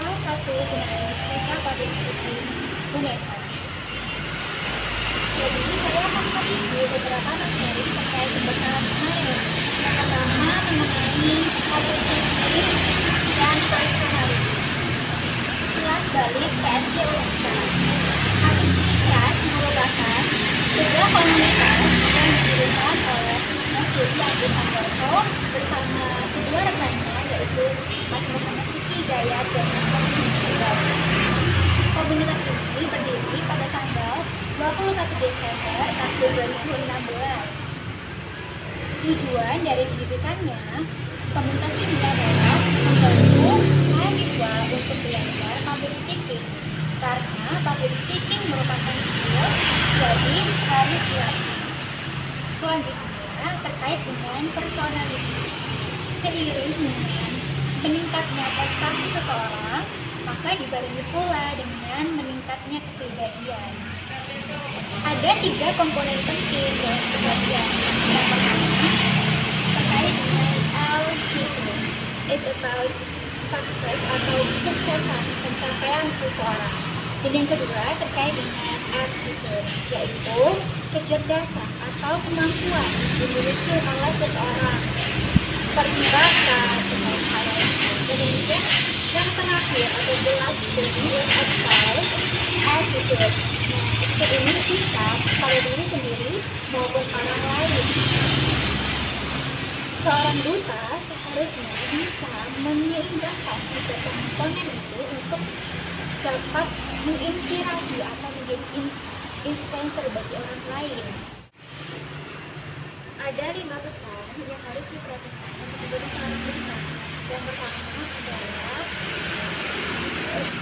salah satu jurnalistika public speaking UNESA. Jadi saya akan mereview beberapa materi terkait pembekalan kemarin. Yang pertama mengenai public speaking dan personality. Kelas balik PSC UNESA. Public speaking class merupakan sebuah komunitas yang didirikan oleh Mas Yudi Andi Santoso bersama kedua rekannya, yaitu Mas Muhammad Rizky Hidayat dan Mas Muhammad Firdaus. Komunitas ini berdiri pada tanggal 21 Desember tahun 2016. Tujuan dari didirikannya, komunitas ini adalah membantu mahasiswa untuk belajar public speaking, karena public speaking merupakan skill, jadi harus dilatih. Selanjutnya terkait dengan personality. Seiring dengan meningkatnya prestasi seseorang, maka dibarengi pula dengan meningkatnya kepribadian. Ada 3 komponen penting dalam kepribadian. Yang pertama terkait dengan altitude. It's about success atau kesuksesan pencapaian seseorang. Dan yang kedua terkait dengan aptitude, yaitu kecerdasan atau kemampuan yang dimiliki oleh seseorang, seperti bakat dengan hal lain. Dan yang terakhir atau the last thing is about attitude. Nah, ini sikap pada diri sendiri maupun orang lain. Seorang duta seharusnya bisa menyeimbangkan 3 komponen itu untuk dapat menginspirasi atau menjadi influencer bagi orang lain. Ada 5 pesan yang harus diperhatikan untuk menjadi seorang duta. Yang pertama adalah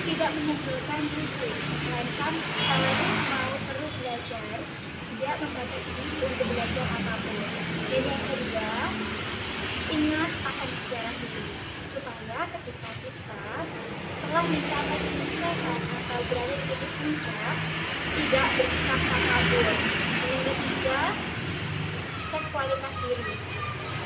tidak mengumpulkan fisik, melainkan harus mau terus belajar, tidak membatasi diri untuk belajar apapun. Dan yang kedua, ingat akan sejarah hidup, supaya ketika kita telah mencapai kesuksesan atau berada di titik puncak, tidak bersikap takabur. Dan yang ketiga, cek kualitas diri.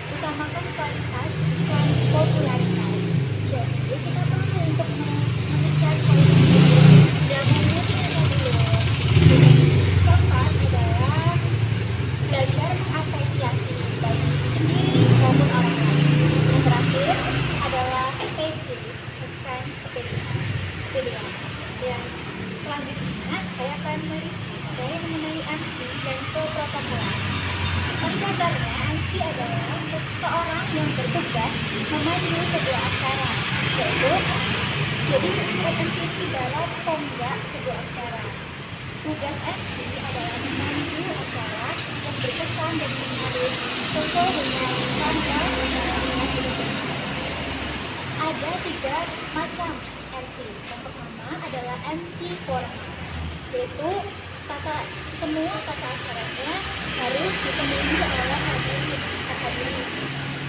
Utamakan kualitas bukan popularitas. Jadi kita perlu untuk mengecek kualitas diri, sudah menguji atau belum. Keempat adalah belajar mengapresiasi baik diri sendiri maupun orang lain. Yang terakhir adalah PD, bukan kepedean. Dan selanjutnya saya akan mereview mengenai MC dan keprotokolan. Pada dasarnya, MC adalah seseorang yang bertugas memandu sebuah acara, yaitu jadi MC ibarat tonggak sebuah acara. Tugas MC adalah memandu acara yang berkesan dan menarik sesuai dengan standar acara yang dilakukan. Ada 3 macam MC. Yang pertama adalah MC formal, yaitu semua tata acaranya harus dipenuhi oleh hadirin.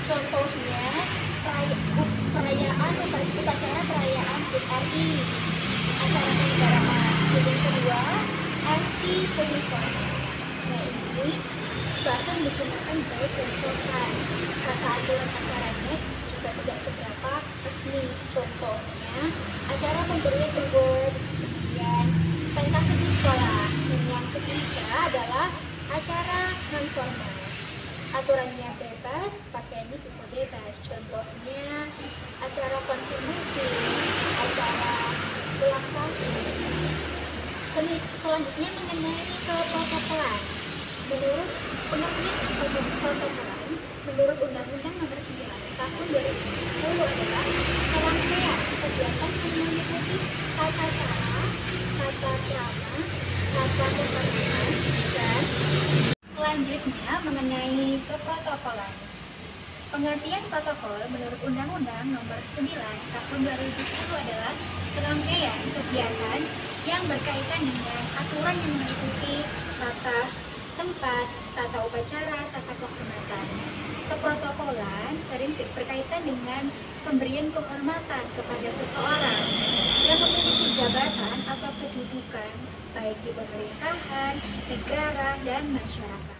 Contohnya upacara perayaan HUT RI, acara kenegaraan. Yang kedua, MC semi formal. Nah, ini bahasa yang digunakan baik dan sopan. Kata aturan acaranya juga tidak seberapa resmi. Contohnya acara pemberian awards, kemudian pentas di sekolah. Dan yang ketiga adalah acara non formal. Aturannya bebas, pakaiannya juga bebas. Contohnya acara konser musik, acara ulang tahun. Selanjutnya mengenai keprotokolan. Menurut pengertian keprotokolan, menurut Undang-Undang Nomor 9 Tahun 2010 adalah serangkaian kegiatan yang meliputi tata cara, tata krama, tata kehormatan, dan selanjutnya mengenai keprotokolan. Pengertian protokol menurut Undang-Undang Nomor 9 Tahun 2010 adalah serangkaian kegiatan yang berkaitan dengan aturan yang meliputi tata tempat, tata upacara, tata kehormatan. Keprotokolan sering berkaitan dengan pemberian kehormatan kepada seseorang yang memiliki jabatan atau kedudukan baik di pemerintahan, negara, dan masyarakat.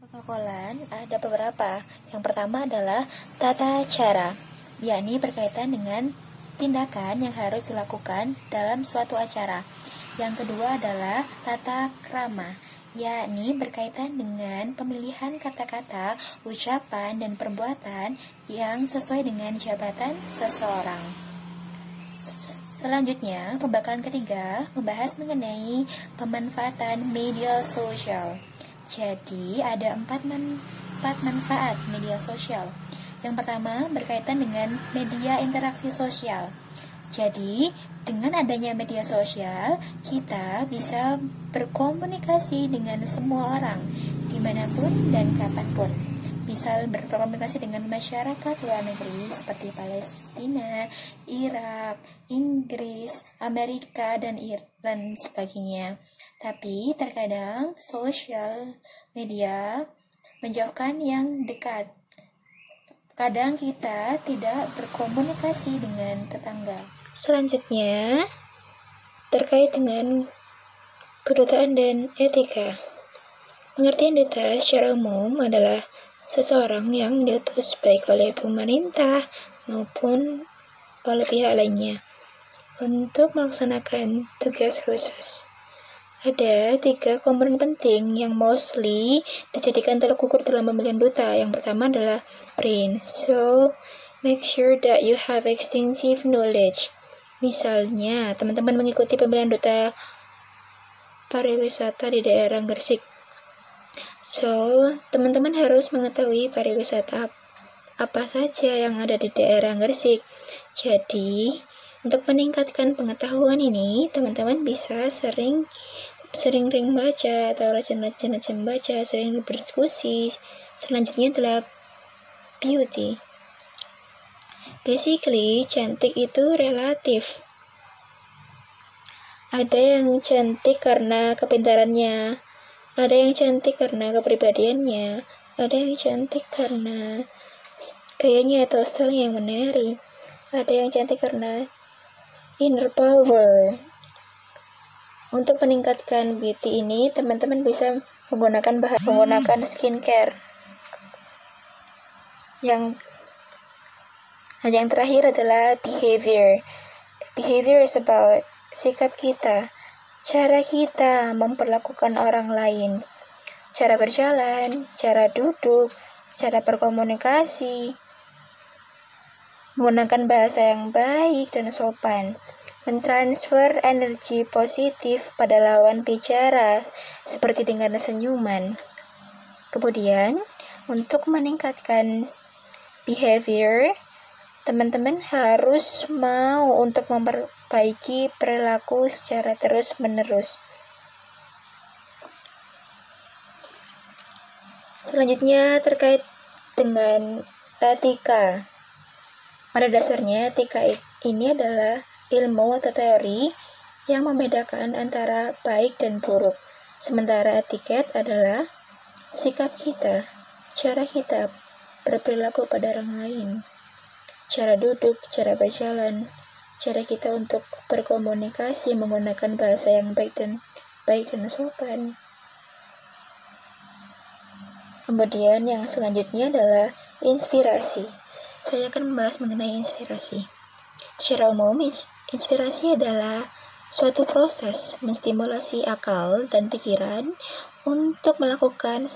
Protokolan ada beberapa. Yang pertama adalah tata cara, yakni berkaitan dengan tindakan yang harus dilakukan dalam suatu acara. Yang kedua adalah tata krama, yakni berkaitan dengan pemilihan kata-kata, ucapan, dan perbuatan yang sesuai dengan jabatan seseorang. Selanjutnya, pembakaran ketiga membahas mengenai pemanfaatan media sosial. Jadi, ada empat manfaat media sosial. Yang pertama, berkaitan dengan media interaksi sosial. Jadi, dengan adanya media sosial, kita bisa berkomunikasi dengan semua orang, dimanapun dan kapanpun. Bisa berkomunikasi dengan masyarakat luar negeri seperti Palestina, Irak, Inggris, Amerika, dan sebagainya. Tapi terkadang sosial media menjauhkan yang dekat. Kadang kita tidak berkomunikasi dengan tetangga. Selanjutnya, terkait dengan kedutaan dan etika. Pengertian duta secara umum adalah seseorang yang diutus baik oleh pemerintah maupun oleh pihak lainnya untuk melaksanakan tugas khusus. Ada 3 komponen penting yang mostly dijadikan tolak ukur dalam pemilihan duta. Yang pertama adalah brain. So, make sure that you have extensive knowledge. Misalnya, teman-teman mengikuti pemilihan duta pariwisata di daerah Gresik. So, teman-teman harus mengetahui pariwisata apa saja yang ada di daerah Gresik. Jadi, untuk meningkatkan pengetahuan ini, teman-teman bisa sering baca atau rajin baca, sering berdiskusi. Selanjutnya adalah beauty. Basically, cantik itu relatif. Ada yang cantik karena kepintarannya, ada yang cantik karena kepribadiannya, ada yang cantik karena gayanya atau style yang menarik, ada yang cantik karena inner power. Untuk meningkatkan beauty ini, teman-teman bisa menggunakan skincare. Yang terakhir adalah behavior. Behavior is about sikap kita, cara kita memperlakukan orang lain, cara berjalan, cara duduk, cara berkomunikasi, menggunakan bahasa yang baik dan sopan, mentransfer energi positif pada lawan bicara, seperti dengan senyuman. Kemudian, untuk meningkatkan behavior, teman-teman harus mau untuk memperbaiki perilaku secara terus-menerus. Selanjutnya, terkait dengan etika. Pada dasarnya, etika ini adalah ilmu atau teori yang membedakan antara baik dan buruk. Sementara etiket adalah sikap kita, cara kita berperilaku pada orang lain, cara duduk, cara berjalan, cara kita untuk berkomunikasi menggunakan bahasa yang baik dan sopan. Kemudian yang selanjutnya adalah inspirasi. Saya akan membahas mengenai inspirasi. Secara umum, inspirasi adalah suatu proses menstimulasi akal dan pikiran untuk melakukan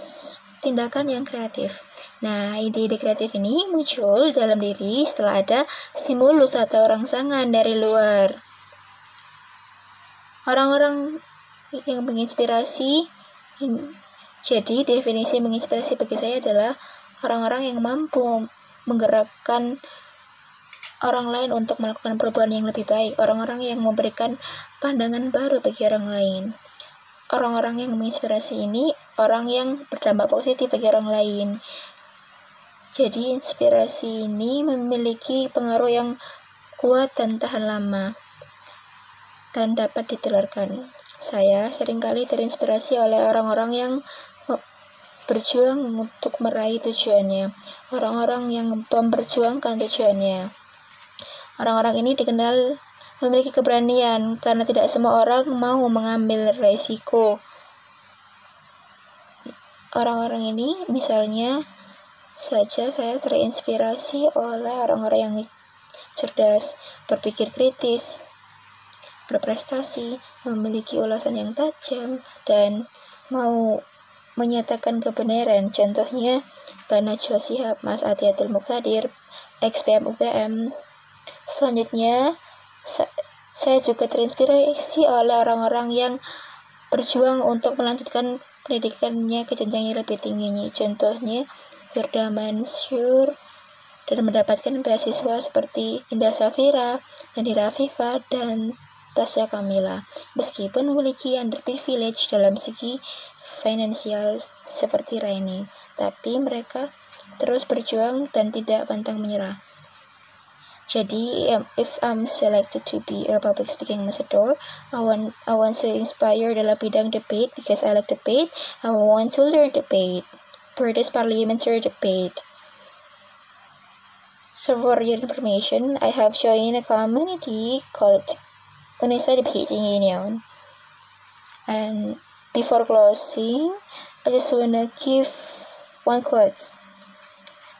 tindakan yang kreatif. Nah, ide-ide kreatif ini muncul dalam diri setelah ada stimulus atau rangsangan dari luar. Orang-orang yang menginspirasi, jadi definisi menginspirasi bagi saya adalah orang-orang yang mampu menggerakkan orang lain untuk melakukan perubahan yang lebih baik, orang-orang yang memberikan pandangan baru bagi orang lain. Orang-orang yang menginspirasi ini orang yang berdampak positif bagi orang lain. Jadi inspirasi ini memiliki pengaruh yang kuat dan tahan lama dan dapat ditularkan. Saya seringkali terinspirasi oleh orang-orang yang berjuang untuk meraih tujuannya, orang-orang yang memperjuangkan tujuannya. Orang-orang ini dikenal memiliki keberanian karena tidak semua orang mau mengambil resiko. Orang-orang ini misalnya saja saya terinspirasi oleh orang-orang yang cerdas, berpikir kritis, berprestasi, memiliki ulasan yang tajam, dan mau menyatakan kebenaran. Contohnya Mbak Najwa Shihab, Mas Ati Abdul Muqtadir, ex-PM UGM. Selanjutnya, saya juga terinspirasi oleh orang-orang yang berjuang untuk melanjutkan pendidikannya ke jenjang yang lebih tinggi. Contohnya Firda Mansur, dan mendapatkan beasiswa seperti Indah Safira, Nadira Afifa, dan Tasya Kamila, meskipun memiliki underprivilege dalam segi finansial seperti Raini, tapi mereka terus berjuang dan tidak pantang menyerah. Jadi, if I'm selected to be a public speaking ambassador, I want to inspire dalam bidang debate because I like debate. I want to learn debate, British parliamentary debate. So for your information, I have joined a community called Unesa Debating Union. And before closing, I just wanna give one quote.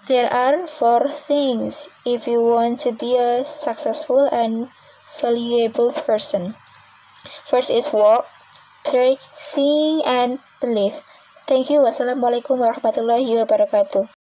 There are 4 things if you want to be a successful and valuable person. First is walk, pray, think, and believe. Thank you. Wassalamualaikum warahmatullahi wabarakatuh.